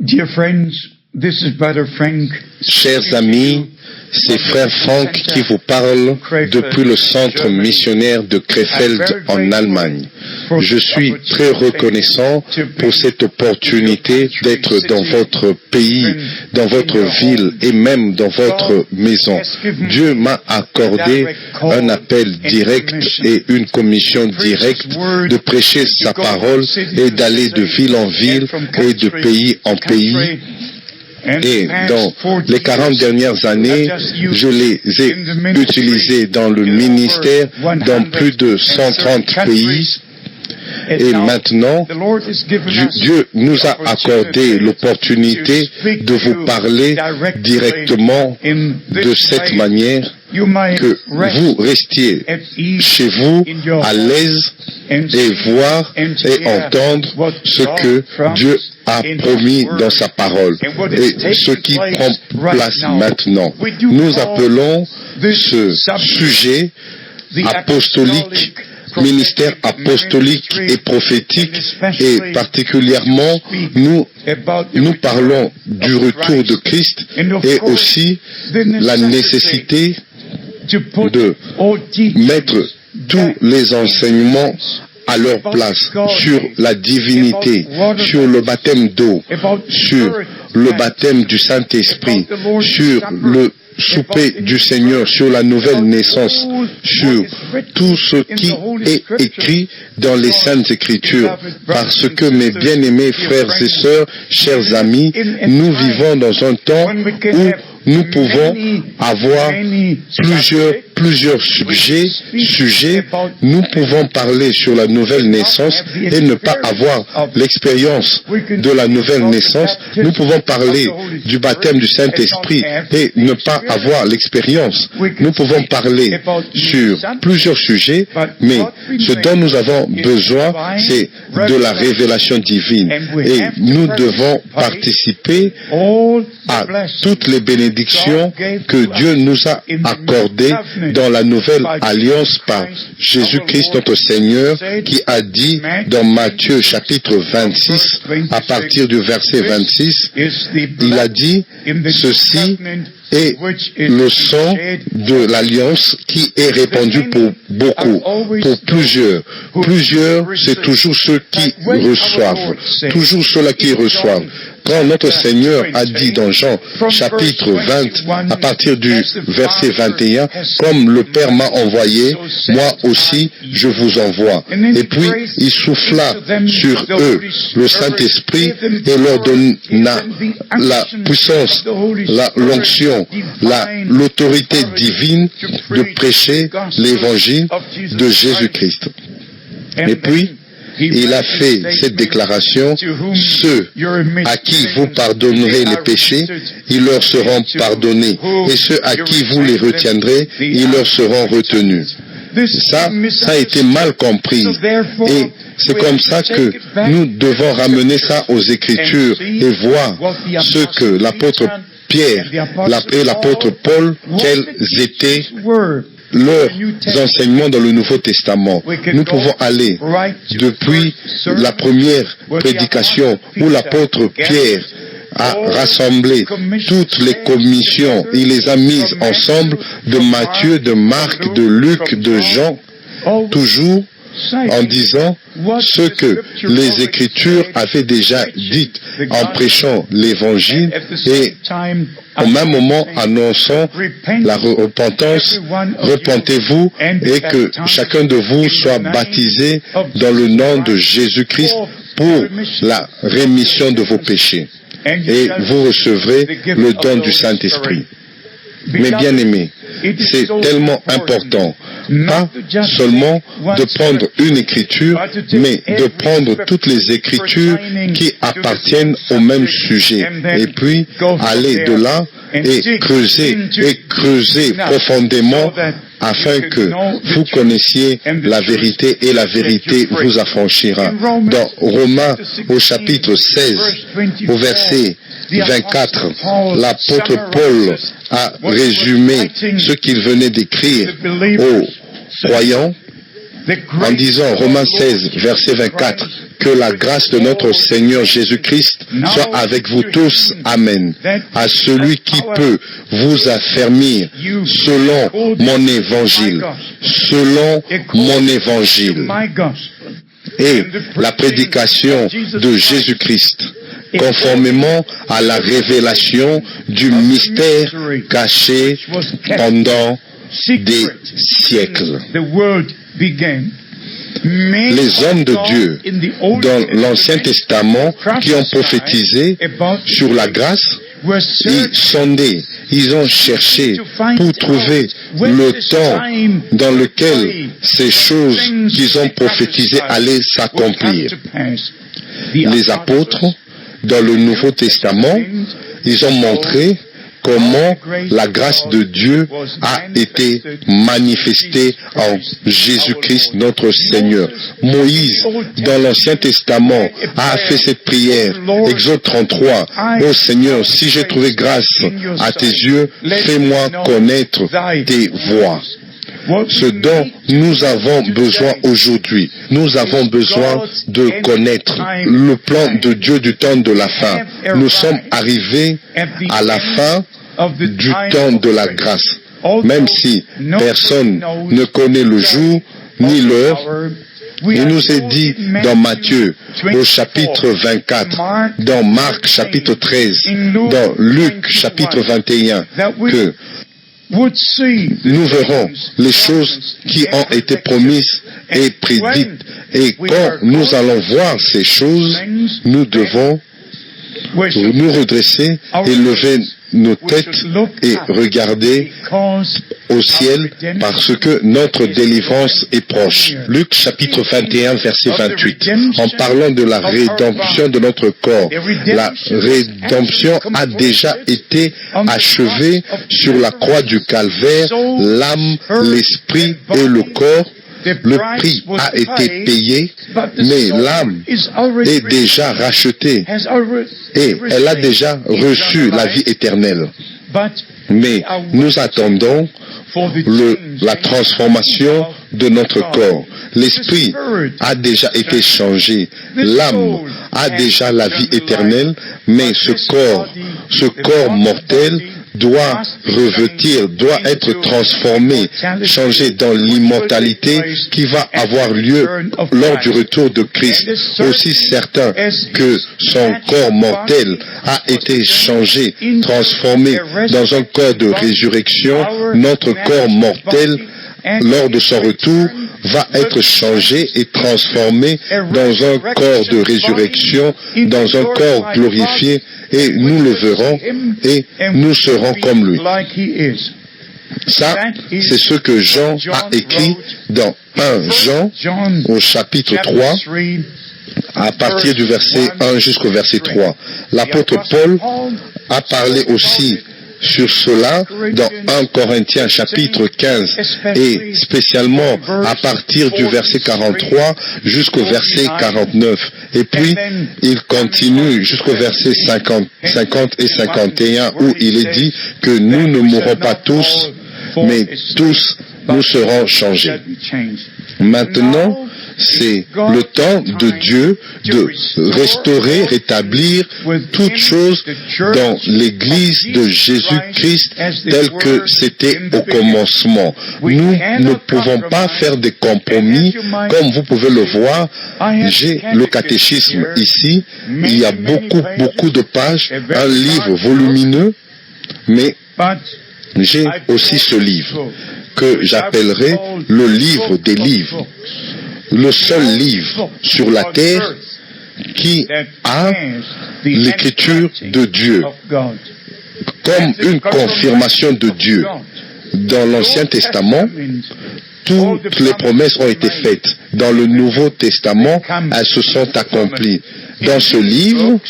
Dear friends, this is Brother Frank. Chers amis, c'est Frère Frank qui vous parle depuis le centre missionnaire de Krefeld en Allemagne. Je suis très reconnaissant pour cette opportunité d'être dans votre pays, dans votre ville et même dans votre maison. Dieu m'a accordé un appel direct et une commission directe de prêcher sa parole et d'aller de ville en ville et de pays en pays. Et dans les 40 dernières années, je les ai utilisés dans le ministère dans plus de 130 pays. Et maintenant, Dieu nous a accordé l'opportunité de vous parler directement de cette manière, que vous restiez chez vous à l'aise et voir et entendre ce que Dieu a promis dans sa parole et ce qui prend place maintenant. Nous appelons ce sujet apostolique, ministère apostolique et prophétique, et particulièrement nous parlons du retour de Christ et aussi la nécessité de mettre tous les enseignements à leur place, sur la divinité, sur le baptême d'eau, sur le baptême du Saint-Esprit, sur le souper du Seigneur, sur la nouvelle naissance, sur tout ce qui est écrit dans les Saintes Écritures. Parce que, mes bien-aimés frères et sœurs, chers amis, nous vivons dans un temps où nous pouvons avoir plusieurs sujets. Nous pouvons parler sur la nouvelle naissance et ne pas avoir l'expérience de la nouvelle naissance. Nous pouvons parler du baptême du Saint-Esprit et ne pas avoir l'expérience. Nous pouvons parler sur plusieurs sujets, mais ce dont nous avons besoin, c'est de la révélation divine. Et nous devons participer à toutes les bénédictions que Dieu nous a accordées dans la nouvelle alliance par Jésus-Christ notre Seigneur, qui a dit dans Matthieu chapitre 26, à partir du verset 26, il a dit ceci est le sang de l'alliance qui est répandu pour beaucoup, pour plusieurs. Plusieurs, c'est toujours ceux qui reçoivent, toujours ceux-là qui reçoivent. Quand notre Seigneur a dit dans Jean chapitre 20, à partir du verset 21, comme le Père m'a envoyé, moi aussi je vous envoie. Et puis il souffla sur eux le Saint-Esprit et leur donna la puissance, l'onction, l'autorité divine de prêcher l'évangile de Jésus-Christ. Et puis, il a fait cette déclaration, ceux à qui vous pardonnerez les péchés, ils leur seront pardonnés, et ceux à qui vous les retiendrez, ils leur seront retenus. Ça a été mal compris, et c'est comme ça que nous devons ramener ça aux Écritures et voir ce que l'apôtre Pierre et l'apôtre Paul, quels étaient leurs enseignements dans le Nouveau Testament. Nous pouvons aller depuis la première prédication où l'apôtre Pierre a rassemblé toutes les commissions, il les a mises ensemble de Matthieu, de Marc, de Luc, de Jean, toujours en disant ce que les Écritures avaient déjà dit en prêchant l'Évangile et au même moment annonçant la repentance, repentez-vous et que chacun de vous soit baptisé dans le nom de Jésus-Christ pour la rémission de vos péchés. Et vous recevrez le don du Saint-Esprit. Mes bien-aimés, c'est tellement important, pas seulement de prendre une écriture, mais de prendre toutes les écritures qui appartiennent au même sujet, et puis aller de là et creuser profondément afin que vous connaissiez la vérité et la vérité vous affranchira. Dans Romains au chapitre 16, au verset 24, l'apôtre Paul a résumé ce qu'il venait d'écrire aux croyants en disant, Romains 16, verset 24, que la grâce de notre Seigneur Jésus-Christ soit avec vous tous. Amen. À celui qui peut vous affermir selon mon évangile. Selon mon évangile. Et la prédication de Jésus-Christ, conformément à la révélation du mystère caché pendant des siècles. Les hommes de Dieu dans l'Ancien Testament qui ont prophétisé sur la grâce, ils sondaient, ils ont cherché pour trouver le temps dans lequel ces choses qu'ils ont prophétisées allaient s'accomplir. Les apôtres, dans le Nouveau Testament, ils ont montré comment la grâce de Dieu a été manifestée en Jésus-Christ notre Seigneur. Moïse, dans l'Ancien Testament, a fait cette prière, Exode 33, « Ô Seigneur, si j'ai trouvé grâce à tes yeux, fais-moi connaître tes voies. » Ce dont nous avons besoin aujourd'hui, nous avons besoin de connaître le plan de Dieu du temps de la fin. Nous sommes arrivés à la fin du temps de la grâce. Même si personne ne connaît le jour ni l'heure, il nous est dit dans Matthieu au chapitre 24, dans Marc chapitre 13, dans Luc chapitre 21, que nous verrons les choses qui ont été promises et prédites. Et quand nous allons voir ces choses, nous devons nous redresser et lever nos têtes et regarder au ciel parce que notre délivrance est proche. Luc chapitre 21 verset 28. En parlant de la rédemption de notre corps, la rédemption a déjà été achevée sur la croix du calvaire, l'âme, l'esprit et le corps. Le prix a été payé, mais l'âme est déjà rachetée et elle a déjà reçu la vie éternelle. Mais nous attendons la transformation de notre corps. L'esprit a déjà été changé. L'âme a déjà la vie éternelle, mais ce corps mortel doit revêtir, doit être transformé, changé dans l'immortalité qui va avoir lieu lors du retour de Christ. Aussi certain que son corps mortel a été changé, transformé dans un corps de résurrection, notre corps mortel, lors de son retour, va être changé et transformé dans un corps de résurrection, dans un corps glorifié, et nous le verrons et nous serons comme lui. Ça, c'est ce que Jean a écrit dans 1 Jean au chapitre 3, à partir du verset 1 jusqu'au verset 3. L'apôtre Paul a parlé aussi sur cela dans 1 Corinthiens chapitre 15 et spécialement à partir du verset 43 jusqu'au verset 49. Et puis, il continue jusqu'au verset 50 et 51 où il est dit que nous ne mourrons pas tous, mais tous nous serons changés. Maintenant, c'est le temps de Dieu de restaurer, rétablir toutes choses dans l'Église de Jésus-Christ tel que c'était au commencement. Nous ne pouvons pas faire des compromis comme vous pouvez le voir. J'ai le catéchisme ici. Il y a beaucoup de pages, un livre volumineux, mais j'ai aussi ce livre que j'appellerai le livre des livres. Le seul livre sur la terre qui a l'écriture de Dieu comme une confirmation de Dieu. Dans l'Ancien Testament, toutes les promesses ont été faites. Dans le Nouveau Testament, elles se sont accomplies. Dans ce livre,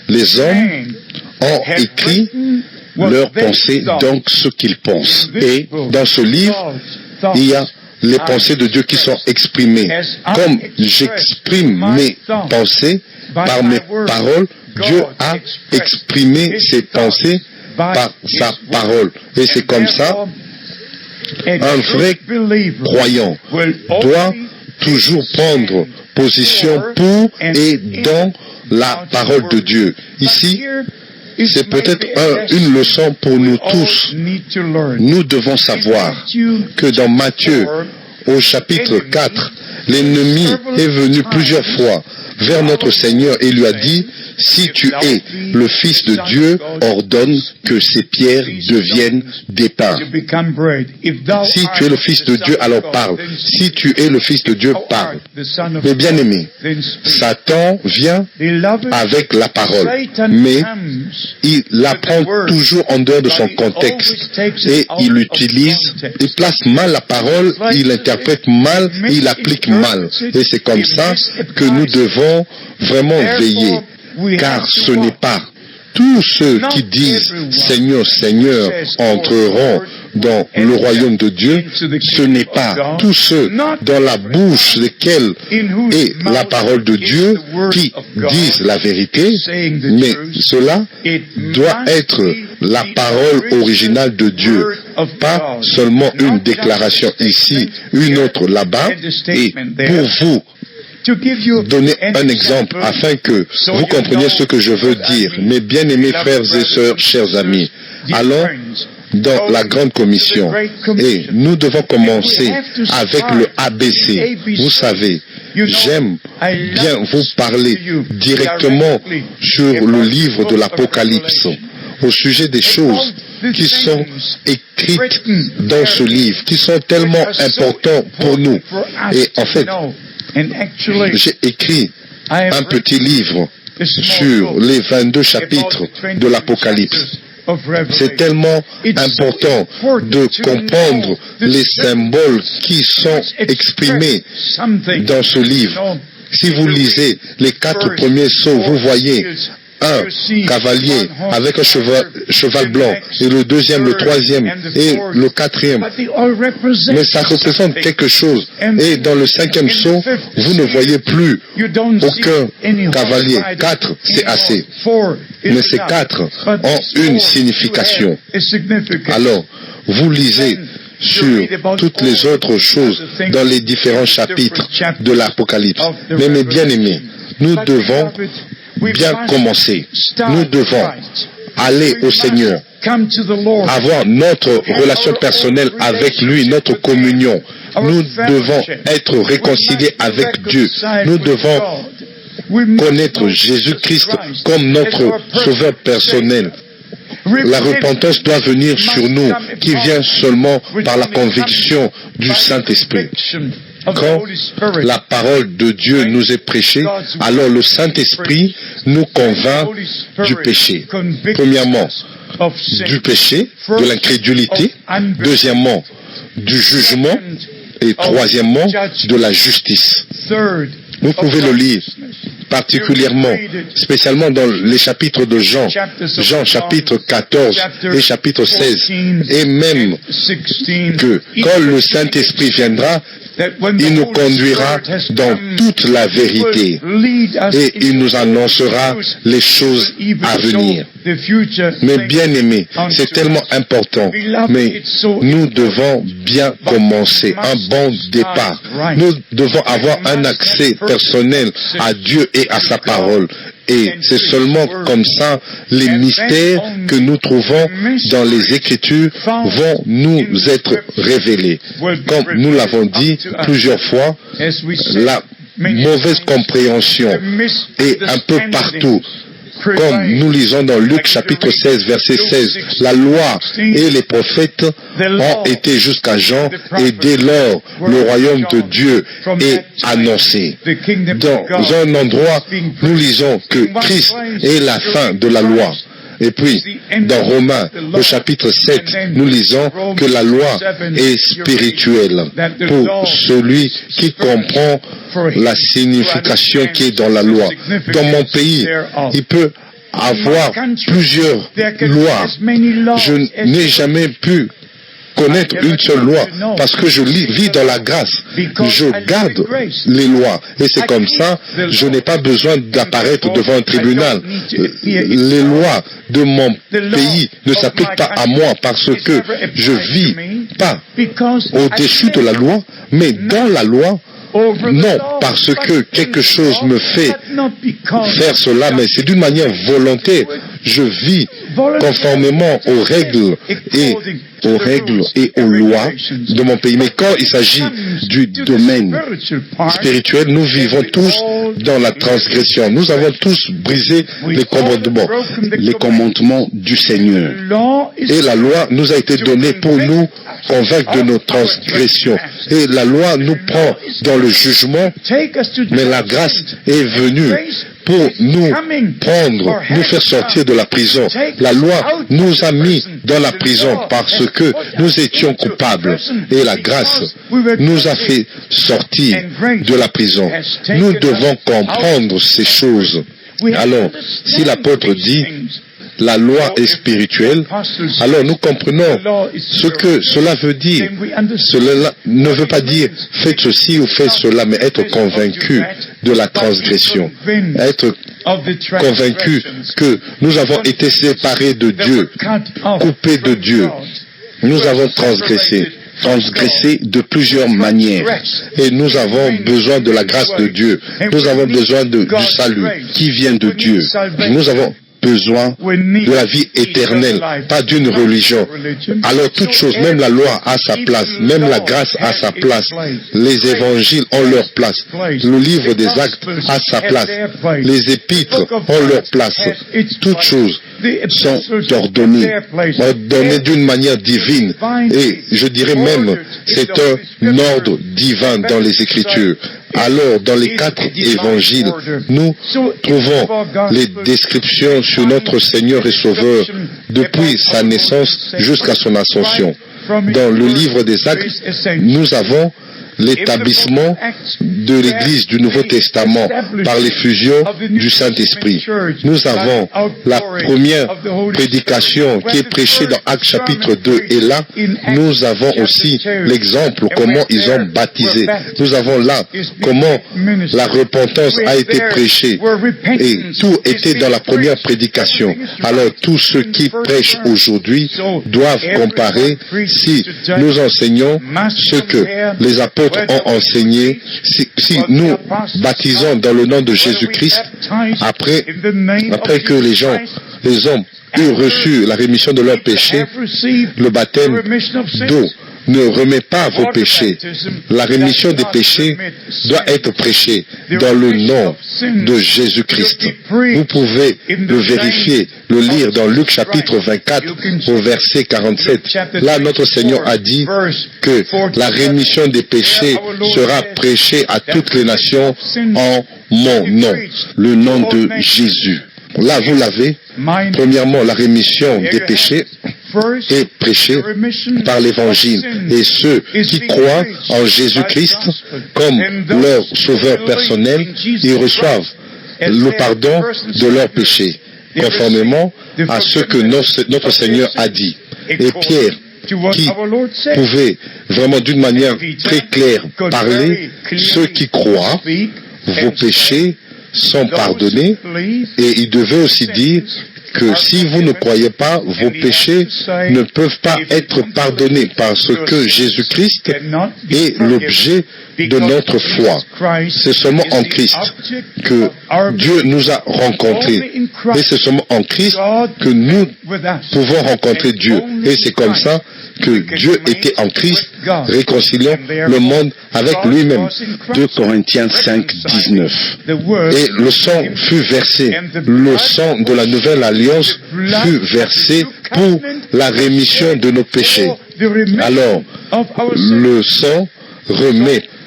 les hommes ont écrit leurs pensées, donc ce qu'ils pensent. Et dans ce livre, il y a les pensées de Dieu qui sont exprimées. Comme j'exprime mes pensées par mes paroles, Dieu a exprimé ses pensées par sa parole. Et c'est comme ça, un vrai croyant doit toujours prendre position pour et dans la parole de Dieu. Ici, c'est peut-être une leçon pour nous tous. Nous devons savoir que dans Matthieu, au chapitre 4, l'ennemi est venu plusieurs fois vers notre Seigneur et lui a dit, « Si tu es le Fils de Dieu, ordonne que ces pierres deviennent des pains. » Si tu es le Fils de Dieu, alors parle. Si tu es le Fils de Dieu, parle. Mais bien aimé, Satan vient avec la parole, mais il la prend toujours en dehors de son contexte et il utilise, il place mal la parole, il interprète mal, il applique mal. Et c'est comme ça que nous devons vraiment veiller. Car ce n'est pas tous ceux qui disent « Seigneur, Seigneur » entreront dans le royaume de Dieu. Ce n'est pas tous ceux dans la bouche desquels est la parole de Dieu qui disent la vérité, mais cela doit être la parole originale de Dieu. Pas seulement une déclaration ici, une autre là-bas. Et pour vous donner un exemple afin que vous compreniez ce que je veux dire. Mes bien-aimés frères et sœurs, chers amis, allons dans la grande commission et nous devons commencer avec le ABC. Vous savez, j'aime bien vous parler directement sur le livre de l'Apocalypse au sujet des choses qui sont écrites dans ce livre, qui sont tellement importantes pour nous. Et en fait, j'ai écrit un petit livre sur les 22 chapitres de l'Apocalypse. C'est tellement important de comprendre les symboles qui sont exprimés dans ce livre. Si vous lisez les 4 premiers sceaux, vous voyez un cavalier avec un cheval blanc, et le deuxième, le troisième et le quatrième. Mais ça représente quelque chose. Et dans le 5e sceau, vous ne voyez plus aucun cavalier. 4, c'est assez. Mais ces 4 ont une signification. Alors, vous lisez sur toutes les autres choses dans les différents chapitres de l'Apocalypse. Mais mes bien-aimés, nous devons bien commencer. Nous devons aller au Seigneur, avoir notre relation personnelle avec lui, notre communion. Nous devons être réconciliés avec Dieu. Nous devons connaître Jésus-Christ comme notre sauveur personnel. La repentance doit venir sur nous, qui vient seulement par la conviction du Saint-Esprit. Quand la parole de Dieu nous est prêchée, alors le Saint-Esprit nous convainc du péché. Premièrement, du péché, de l'incrédulité. Deuxièmement, du jugement. Et troisièmement, de la justice. Vous pouvez le lire particulièrement, spécialement dans les chapitres de Jean, Jean chapitre 14 et chapitre 16, et même que quand le Saint-Esprit viendra, il nous conduira dans toute la vérité et il nous annoncera les choses à venir. Mais bien aimés, c'est tellement important, mais nous devons bien commencer, un bon départ. Nous devons avoir un accès personnel à Dieu et à sa parole. Et c'est seulement comme ça, les mystères que nous trouvons dans les Écritures vont nous être révélés. Comme nous l'avons dit plusieurs fois, la mauvaise compréhension est un peu partout. Comme nous lisons dans Luc chapitre 16, verset 16, la loi et les prophètes ont été jusqu'à Jean et dès lors le royaume de Dieu est annoncé. Dans un endroit, nous lisons que Christ est la fin de la loi. Et puis, dans Romains, au chapitre 7, nous lisons que la loi est spirituelle pour celui qui comprend la signification qui est dans la loi. Dans mon pays, il peut avoir plusieurs lois. Je n'ai jamais pu connaître une seule loi parce que je vis dans la grâce. Je garde les lois et c'est comme ça, je n'ai pas besoin d'apparaître devant un tribunal. Les lois de mon pays ne s'appliquent pas à moi parce que je vis pas au-dessus de la loi, mais dans la loi non parce que quelque chose me fait faire cela, mais c'est d'une manière volontaire. Je vis conformément aux règles et aux lois de mon pays. Mais quand il s'agit du domaine spirituel, nous vivons tous dans la transgression. Nous avons tous brisé les commandements du Seigneur. Et la loi nous a été donnée pour nous convaincre de nos transgressions. Et la loi nous prend dans le jugement, mais la grâce est venue pour nous prendre, nous faire sortir de la prison. La loi nous a mis dans la prison parce que nous étions coupables. Et la grâce nous a fait sortir de la prison. Nous devons comprendre ces choses. Alors, si l'apôtre dit la loi est spirituelle, alors nous comprenons ce que cela veut dire. Cela ne veut pas dire faites ceci ou faites cela, mais être convaincu de la transgression, être convaincu que nous avons été séparés de Dieu, coupés de Dieu. Nous avons transgressé de plusieurs manières. Et nous avons besoin de la grâce de Dieu. Nous avons besoin du salut qui vient de Dieu. Nous avons besoin de la vie éternelle, pas d'une religion. Alors toute chose, même la loi a sa place, même la grâce a sa place, les évangiles ont leur place, le livre des actes a sa place, les épîtres ont leur place. Toutes choses sont ordonnées d'une manière divine. Et je dirais même, c'est un ordre divin dans les Écritures. Alors, dans les 4 évangiles, nous trouvons les descriptions sur notre Seigneur et Sauveur depuis sa naissance jusqu'à son ascension. Dans le livre des Actes, nous avons l'établissement de l'Église du Nouveau Testament par l'effusion du Saint-Esprit. Nous avons la première prédication qui est prêchée dans Actes chapitre 2 et là, nous avons aussi l'exemple comment ils ont baptisé. Nous avons là comment la repentance a été prêchée et tout était dans la première prédication. Alors tous ceux qui prêchent aujourd'hui doivent comparer si nous enseignons ce que les apôtres ont enseigné, si nous baptisons dans le nom de Jésus-Christ, après que les hommes eurent reçu la rémission de leurs péchés, le baptême d'eau ne remet pas vos péchés. La rémission des péchés doit être prêchée dans le nom de Jésus-Christ. Vous pouvez le vérifier, le lire dans Luc chapitre 24 au verset 47. Là, notre Seigneur a dit que la rémission des péchés sera prêchée à toutes les nations en mon nom, le nom de Jésus. Là, vous l'avez. Premièrement, la rémission des péchés est prêchée par l'Évangile. Et ceux qui croient en Jésus-Christ comme leur sauveur personnel, ils reçoivent le pardon de leurs péchés, conformément à ce que notre Seigneur a dit. Et Pierre, qui pouvait vraiment d'une manière très claire parler, ceux qui croient, vos péchés sont pardonnés, et il devait aussi dire que si vous ne croyez pas, vos péchés ne peuvent pas être pardonnés parce que Jésus-Christ est l'objet de notre foi. C'est seulement en Christ que Dieu nous a rencontrés. Et c'est seulement en Christ que nous pouvons rencontrer Dieu. Et c'est comme ça que Dieu était en Christ, réconciliant le monde avec lui-même. 2 Corinthiens 5, 19. Et le sang fut versé, le sang de la nouvelle alliance fut versé pour la rémission de nos péchés. Alors, le sang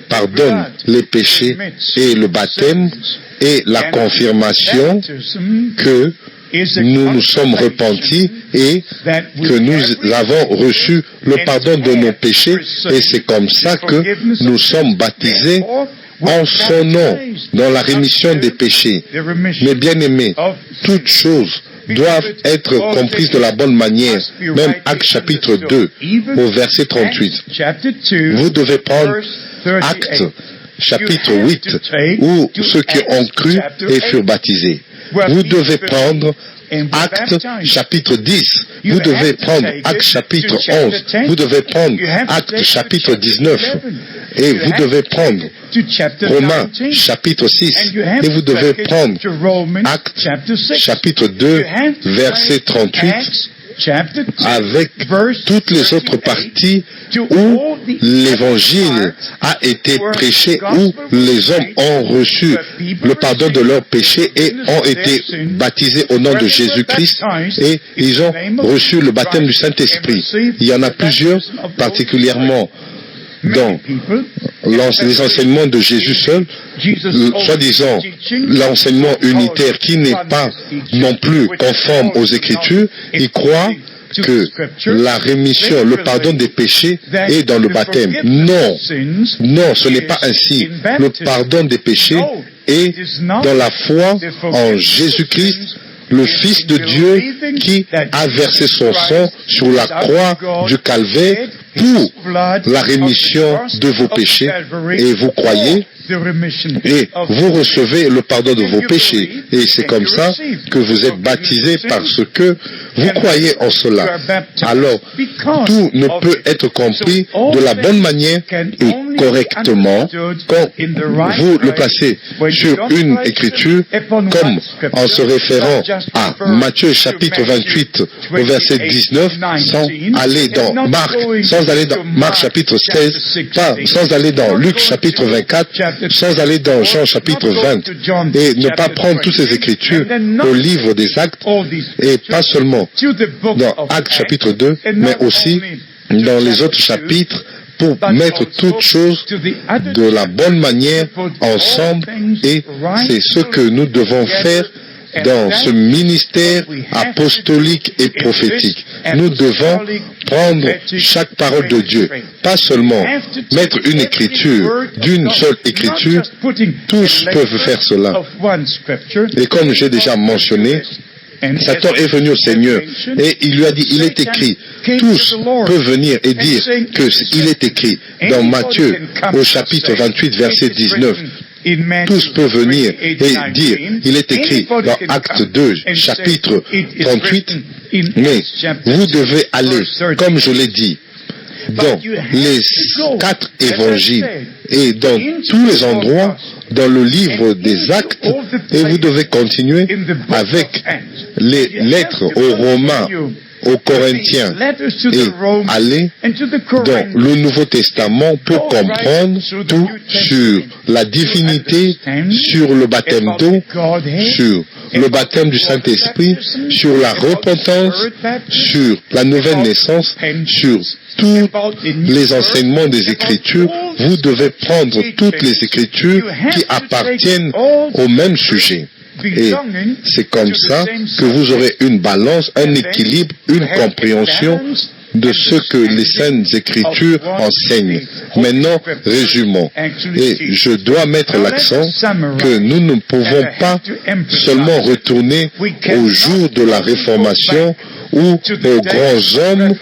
pardonne les péchés et le baptême est la confirmation que nous nous sommes repentis et que nous avons reçu le pardon de nos péchés et c'est comme ça que nous sommes baptisés en son nom dans la rémission des péchés. Mais bien aimés, toutes choses doivent être comprises de la bonne manière. Même Actes chapitre 2 au verset 38. Vous devez prendre Actes chapitre 8 où ceux qui ont cru et furent baptisés. Vous devez prendre Actes chapitre 10, vous devez prendre Actes chapitre 11, vous devez prendre Actes chapitre 19, et vous devez prendre Romains chapitre 6, et vous devez prendre Actes chapitre 2, verset 38, avec toutes les autres parties où l'évangile a été prêché, où les hommes ont reçu le pardon de leurs péchés et ont été baptisés au nom de Jésus-Christ et ils ont reçu le baptême du Saint-Esprit. Il y en a plusieurs, particulièrement dans les enseignements de Jésus seul, soi-disant l'enseignement unitaire qui n'est pas non plus conforme aux Écritures, ils croient que la rémission, le pardon des péchés est dans le baptême. Non, non, ce n'est pas ainsi. Le pardon des péchés est dans la foi en Jésus-Christ, le Fils de Dieu qui a versé son sang sur la croix du Calvaire pour la rémission de vos péchés. Et vous croyez et vous recevez le pardon de vos péchés. Et c'est comme ça que vous êtes baptisés parce que vous croyez en cela. Alors, tout ne peut être compris de la bonne manière et correctement quand vous le placez sur une écriture comme en se référant à Matthieu chapitre 28 au verset 19 sans aller dans Marc chapitre 16, sans aller dans Luc chapitre 24, sans aller dans Jean chapitre 20 et ne pas prendre toutes ces écritures au livre des Actes et pas seulement dans Actes chapitre 2 mais aussi dans les autres chapitres pour mettre toutes choses de la bonne manière ensemble et c'est ce que nous devons faire dans ce ministère apostolique et prophétique. Nous devons prendre chaque parole de Dieu, pas seulement mettre une écriture d'une seule écriture, tous peuvent faire cela. Et comme j'ai déjà mentionné, Satan est venu au Seigneur et il lui a dit, il est écrit, tous peuvent venir et dire qu'il est écrit dans Matthieu au chapitre 28 verset 19. Tous peuvent venir et dire, il est écrit dans Acte 2, chapitre 38, mais vous devez aller, comme je l'ai dit, dans les 4 évangiles et dans tous les endroits dans le livre des Actes et vous devez continuer avec les lettres aux Romains, aux Corinthiens et aller dans le Nouveau Testament pour comprendre tout sur la divinité, sur le baptême d'eau, sur le baptême du Saint-Esprit, sur la repentance, sur la nouvelle naissance, sur tous les enseignements des Écritures. Vous devez prendre toutes les Écritures qui appartiennent au même sujet. Et c'est comme ça que vous aurez une balance, un équilibre, une compréhension de ce que les Saintes Écritures enseignent. Maintenant, résumons. Et je dois mettre l'accent que nous ne pouvons pas seulement retourner au jour de la Réformation ou aux grands hommes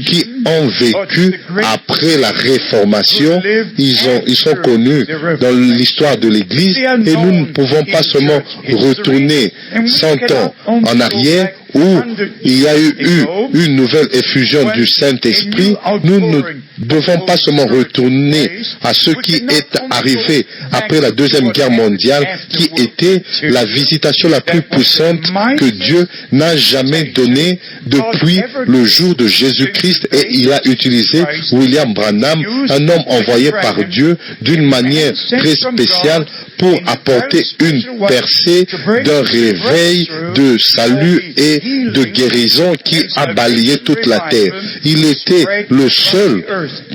qui ont vécu après la Réformation. Ils sont connus dans l'histoire de l'Église et nous ne pouvons pas seulement retourner 100 ans en arrière où il y a eu une nouvelle effusion du Saint-Esprit. Nous ne devons pas seulement retourner à ce qui est arrivé après la Deuxième Guerre mondiale, qui était la visitation la plus puissante que Dieu n'a jamais donnée depuis le jour de Jésus-Christ, et il a utilisé William Branham, un homme envoyé par Dieu d'une manière très spéciale pour apporter une percée d'un réveil de salut et de guérison qui a balayé toute la terre. Il était le seul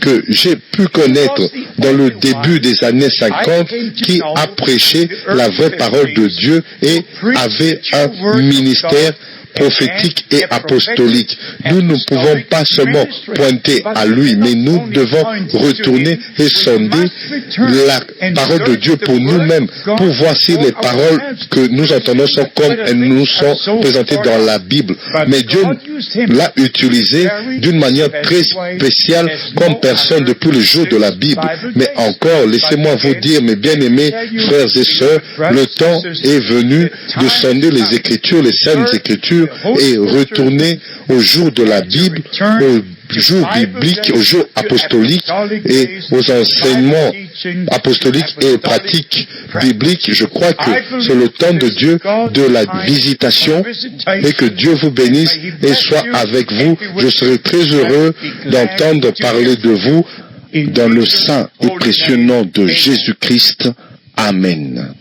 que j'ai pu connaître dans le début des années 50 qui a prêché la vraie parole de Dieu et avait un ministère prophétique et apostolique. Nous ne pouvons pas seulement pointer à lui, mais nous devons retourner et sonder la parole de Dieu pour nous-mêmes, pour voir si les paroles que nous entendons sont comme elles nous sont présentées dans la Bible. Mais Dieu l'a utilisé d'une manière très spéciale comme personne depuis le jour de la Bible. Mais encore, laissez-moi vous dire, mes bien-aimés frères et sœurs, le temps est venu de sonder les Écritures, les Saintes Écritures, et retourner au jour de la Bible, au jour biblique, au jour apostolique et aux enseignements apostoliques et pratiques bibliques. Je crois que c'est le temps de Dieu, de la visitation, et que Dieu vous bénisse et soit avec vous. Je serai très heureux d'entendre parler de vous dans le saint et précieux nom de Jésus-Christ. Amen.